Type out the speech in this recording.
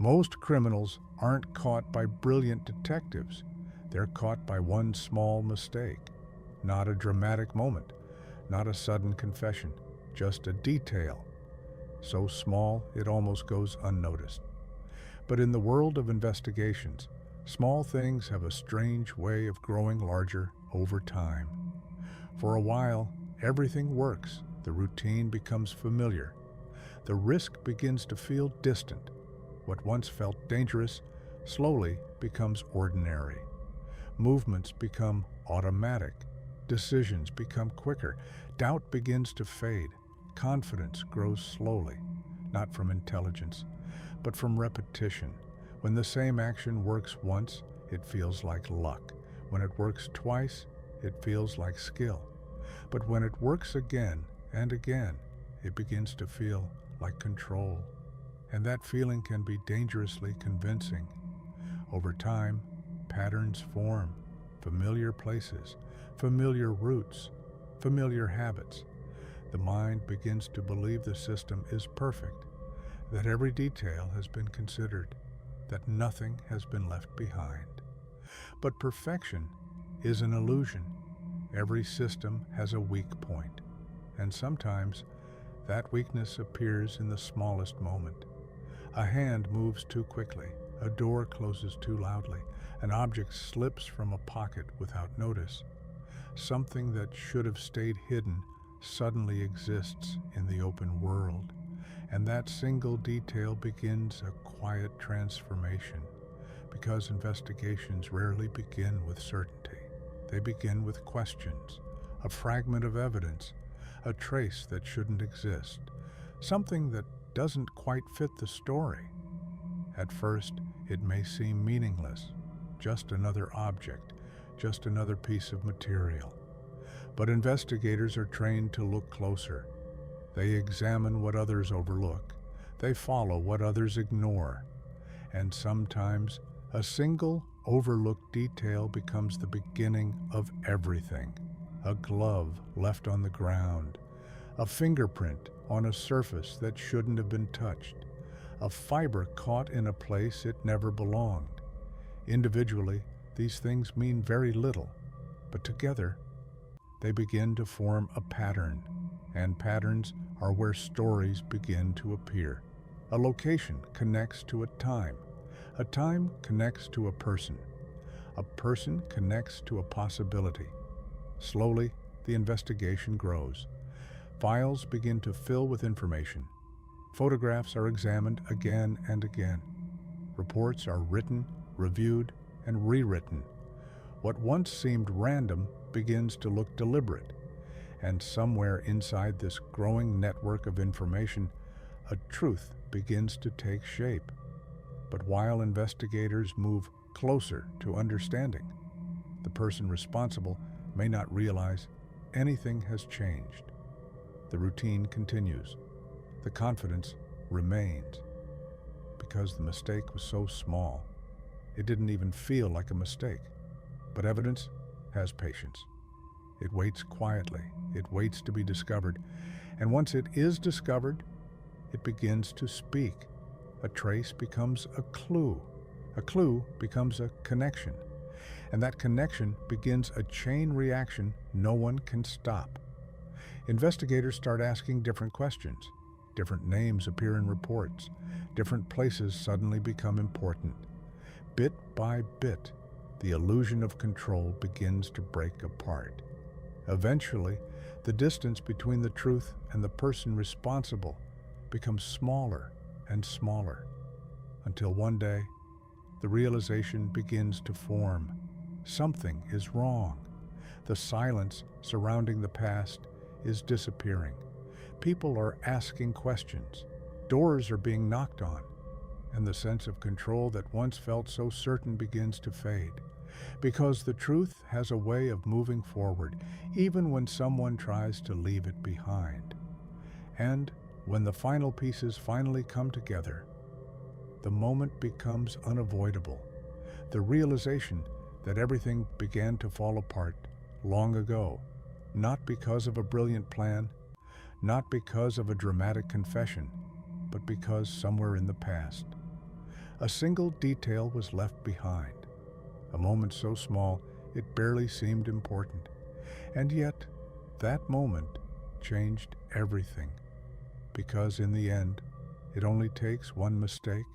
Most criminals aren't caught by brilliant detectives. They're caught by one small mistake. Not a dramatic moment, not a sudden confession, just a detail. So small it almost goes unnoticed. But in the world of investigations, small things have a strange way of growing larger over time. For a while, everything works. The routine becomes familiar. The risk begins to feel distant. What once felt dangerous slowly becomes ordinary. Movements become automatic. Decisions become quicker. Doubt begins to fade. Confidence grows slowly, not from intelligence, but from repetition. When the same action works once, it feels like luck. When it works twice, it feels like skill. But when it works again and again, it begins to feel like control. And that feeling can be dangerously convincing. Over time, patterns form, familiar places, familiar routes, familiar habits. The mind begins to believe the system is perfect, that every detail has been considered, that nothing has been left behind. But perfection is an illusion. Every system has a weak point, and sometimes that weakness appears in the smallest moment. A hand moves too quickly, a door closes too loudly, an object slips from a pocket without notice. Something that should have stayed hidden suddenly exists in the open world, and that single detail begins a quiet transformation, because investigations rarely begin with certainty. They begin with questions, a fragment of evidence, a trace that shouldn't exist, something that doesn't quite fit the story. At first, it may seem meaningless, just another object, just another piece of material. But investigators are trained to look closer. They examine what others overlook. They follow what others ignore. And sometimes a single overlooked detail becomes the beginning of everything. A glove left on the ground, a fingerprint on a surface that shouldn't have been touched, a fiber caught in a place it never belonged. Individually, these things mean very little, but together, they begin to form a pattern, and patterns are where stories begin to appear. A location connects to a time connects to a person connects to a possibility. Slowly, the investigation grows. Files begin to fill with information. Photographs are examined again and again. Reports are written, reviewed, and rewritten. What once seemed random begins to look deliberate, and somewhere inside this growing network of information, a truth begins to take shape. But while investigators move closer to understanding, the person responsible may not realize anything has changed. The routine continues. The confidence remains. Because the mistake was so small, it didn't even feel like a mistake. But evidence has patience. It waits quietly. It waits to be discovered. And once it is discovered, it begins to speak. A trace becomes a clue. A clue becomes a connection. And that connection begins a chain reaction no one can stop. Investigators start asking different questions. Different names appear in reports. Different places suddenly become important. Bit by bit, the illusion of control begins to break apart. Eventually, the distance between the truth and the person responsible becomes smaller and smaller, until one day, the realization begins to form. Something is wrong. The silence surrounding the past is disappearing. People are asking questions. Doors are being knocked on, and the sense of control that once felt so certain begins to fade. Because the truth has a way of moving forward, even when someone tries to leave it behind. And when the final pieces finally come together, the moment becomes unavoidable. The realization that everything began to fall apart long ago, not because of a brilliant plan, not because of a dramatic confession, but because somewhere in the past, A single detail was left behind, a moment so small it barely seemed important. And yet, that moment changed everything, because in the end, it only takes one mistake